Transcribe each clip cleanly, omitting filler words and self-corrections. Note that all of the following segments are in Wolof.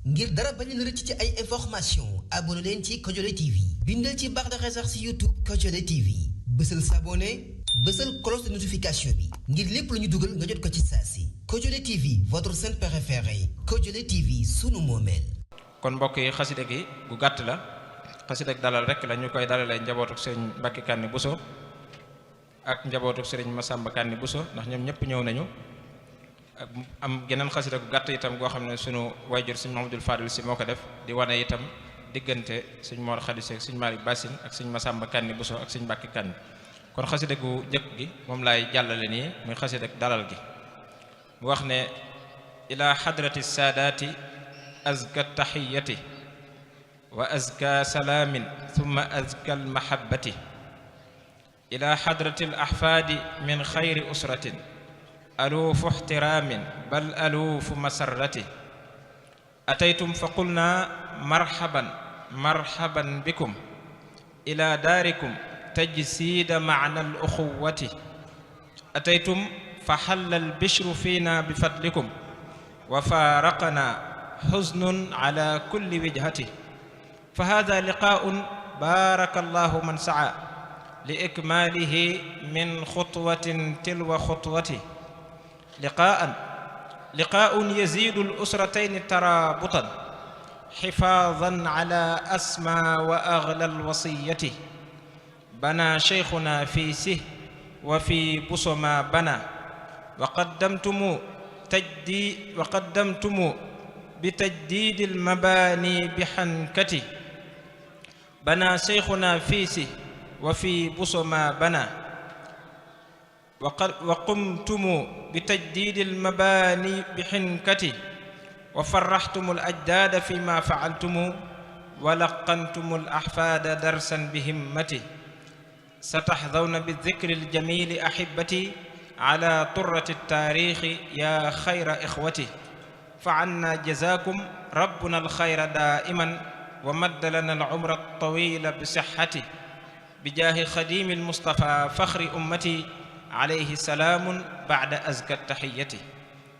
ngir dara bañ leen rëcc ci ay information abonné leen ci Kodiolé TV bindal ci barre de recherche ci YouTube Kodiolé TV bësal s'abonner bësal cloche de notification bi ngir lépp lu ñu dugal nga jot ko ci saa si Kodiolé TV votre chaîne préférée Kodiolé TV sunu moomeel. kon mbokk yi xasida gi gu gàtt la xasida ak dalal rek la ñu koy dalalee njabootuk sëriñ Mbàkke Kanni Bousso ak njabootuk sëriñ Massamba Kanni Bousso ndax ñoom ñëpp ñëw nañu ak am geneen xasida gu gàtt itam goo xam ne sunu wayjur sëriñ Mahamadul Fadil si moo ko def di wane itam diggante sëriñ Mor Khady Seck sëriñ Malick Bassine ak sëriñ Massamba Kanni Bousso ak sëriñ Mbàkke Kanni kon xasida gu njëkk gi moom laay jàllale nii muy xasida ak dalal gi mu wax ne ila hadrati saadaati azka taxiyati wa azka salaamin thumma azka almahabbati ila hadrati alahfaadi min xayri usratin aluufu ixtiraamin bal aluufu masarrati ataytum fa qulna marhaban marhaban bikum ila daarikum tajsiida macna aluxuwati ataytum fa xalla albishru fiina bifadlikum wa faaraqana حزن على كل وجهته فهذا لقاء بارك الله من سعى لإكماله من خطوة تلو خطوته لقاء يزيد الأسرتين ترابطا حفاظا على أسمى وأغلى الوصية بنى شيخنا في سه وفي بصما بنى وقدمتم بتجديد المباني بحنكته بنى شيخنا فيسه وفي بصما بنى وقمتم بتجديد المباني بحنكته وفرحتم الأجداد فيما فعلتم ولقنتم الأحفاد درسا بهمته ستحظون بالذكر الجميل أحبتي على طرة التاريخ يا خير إخوتي فعنا جزاكم ربنا الخير دائما ومد لنا العمر الطويل بصحته بجاه خديم المصطفى فخر أمتي عليه سلام بعد أزكى التحية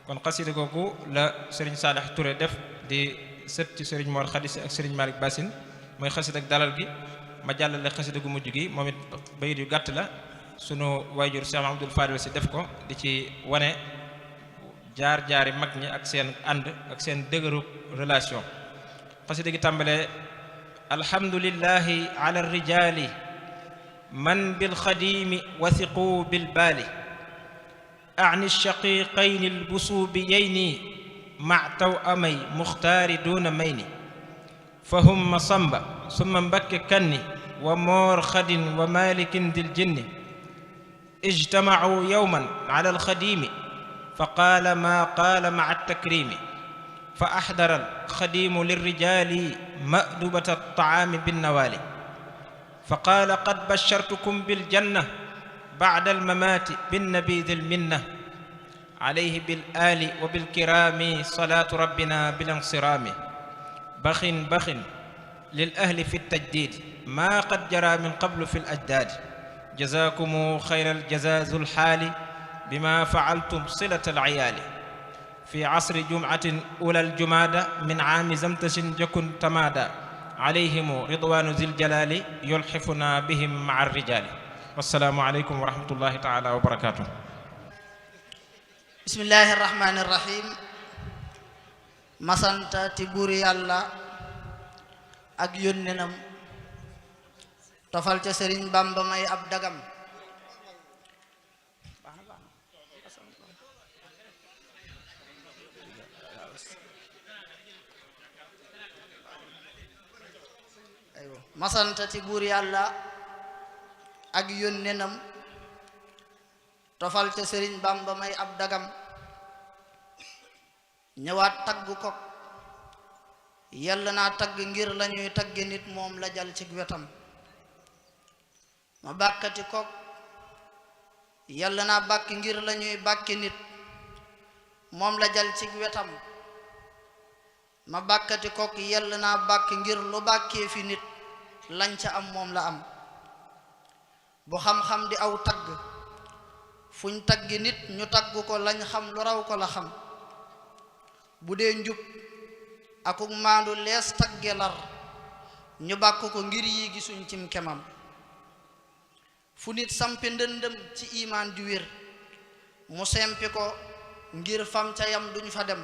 kon xasida googu la Serigne Salih Touré def di sët ci Serigne Mor Khady ak Serigne Malick Bassine mooy xasida ak dalal gi ma jàllale xasida gu mujj gi moom it bayit yu gàtt la sunu wayjur Cheikh Mahamadul Fadil si def ko di ci wane jaar-jaari mag ñi ak seen ànd ak seen dëgëru relation xasida gi tàmbalee alhamdulillahi ala rijali man bilxadimi wathiqu bilbaali ani shaqiqayni albusuubiyayni ma tawamay muxtaari duna mayni fahum Masamba summa Mbakke Kanni wa Moor Xadin wa Malikin dil jinni ijtamacuu yowman ala alxadimi فقال ما قال مع التكريم فأحضر الخديم للرجال مأدبة الطعام بالنوال فقال قد بشرتكم بالجنة بعد الممات بالنبي ذي المنة عليه بالآل وبالكرام صلاة ربنا بالانصرام بخ للأهل في التجديد ما قد جرى من قبل في الأجداد جزاكم خير الجزاء ذو الحال بما فعلتم صلة العيال في عصر جمعة أولى الجمادة من عام زمتش جكن تمادى عليهم رضوان ذي الجلال يلحفنا بهم مع الرجال والسلام عليكم ورحمة الله تعالى وبركاته بسم الله الرحمن الرحيم مسانتا تبوري الله ak yónnenam tofal ca Sëriñ Bamba may ab dagam masantati buur yàlla ak yónnenam tofal ca Sëriñ Bamba may ab dagam ñëwaat tagg ko yàlla naa tagg ngir lañuy tagge nit moom la jal ci wetam ma bàkkati ko yàlla naa bàkk ngir lañuy bàkke nit moom la jal ci wetam ma bàkkati ko yàlla naa bàkk ngir lu bàkkee fi nit lañ ca am moom la am bu xam-xam di aw tagg fuñ taggi nit ñu tagg ko lañ xam lu raw ko la xam bu dee njub akuk maandu lees tagge lar ñu bàkk ko ngir yi gisuñ cim kemam fu nit sampi ndëndëm ci imaan ju wér mu sempi ko ngir fam ca yam duñ fa dem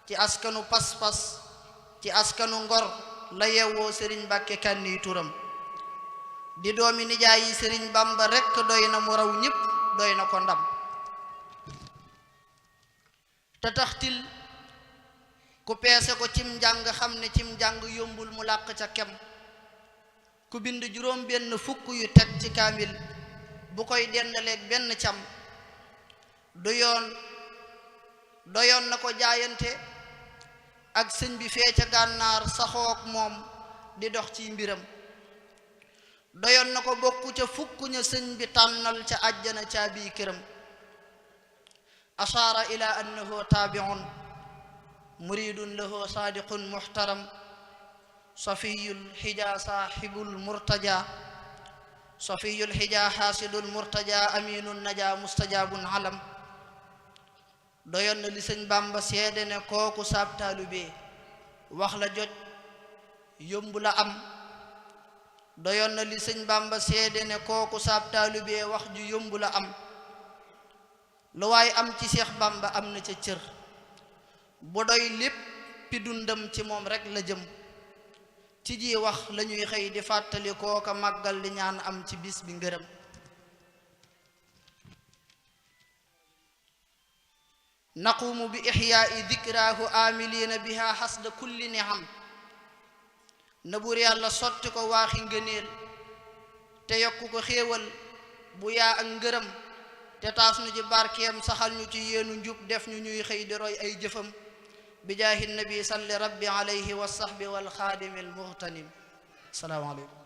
ci askanu pas-pas ci askanu ngor la yewwoo sëriñ Mbàkke Kanni turam di doomi nijaay yi sëriñ Bamba rekk doy na mu raw ñépp doy na ko ndam te taxtil ku peese ko cim njàng xam ne cim njàng yombul mu làq ca kem ku bind juróom benn fukk yu teg ci kaamil bu koy dendaleeg benn cam doyoon na ko jaayante ak sëñ bi fee ca gànnaar saxook moom di dox ci mbiram doyoon na ko bokku ca fukk ña sëñ bi tànnal ca àjjana caabi këram ashaara ila annahu taabiun muridun lahu saadiqun muhtaram safiyul xija saaxibul murtaja safiyul xija xaasidul murtaja aminun naja mustajabun alam doyoon na li sëñ Bàmba seede ne kooku saab taalube wax la jot yomb la am doyoon na li sëñ Bàmba seede ne kooku saab taalube wax ju yomb la am lu waay am ci Seex Bàmba am na ca cër bu doy lépp pi dundam ci moom rekk la jëm ci ji wax lañuy xëy di fàttali kooka màggal di ñaan am ci bis bi ngërëm naqumu bi ixyaai dikraahu amiliina biha xasda kulli niam na buur yàlla sotti ko waaxi ngëneel te yokku ko xéewal bu yaa ak ngërëm te taas nu ci barkeem saxal ñu ci yéenu njub def ñu ñuy xëy di roy ay jëfam bi jaahi nabi salli rabbi alayhi wa sahbi wal xaadimi al muhtanim assalaamu aleykum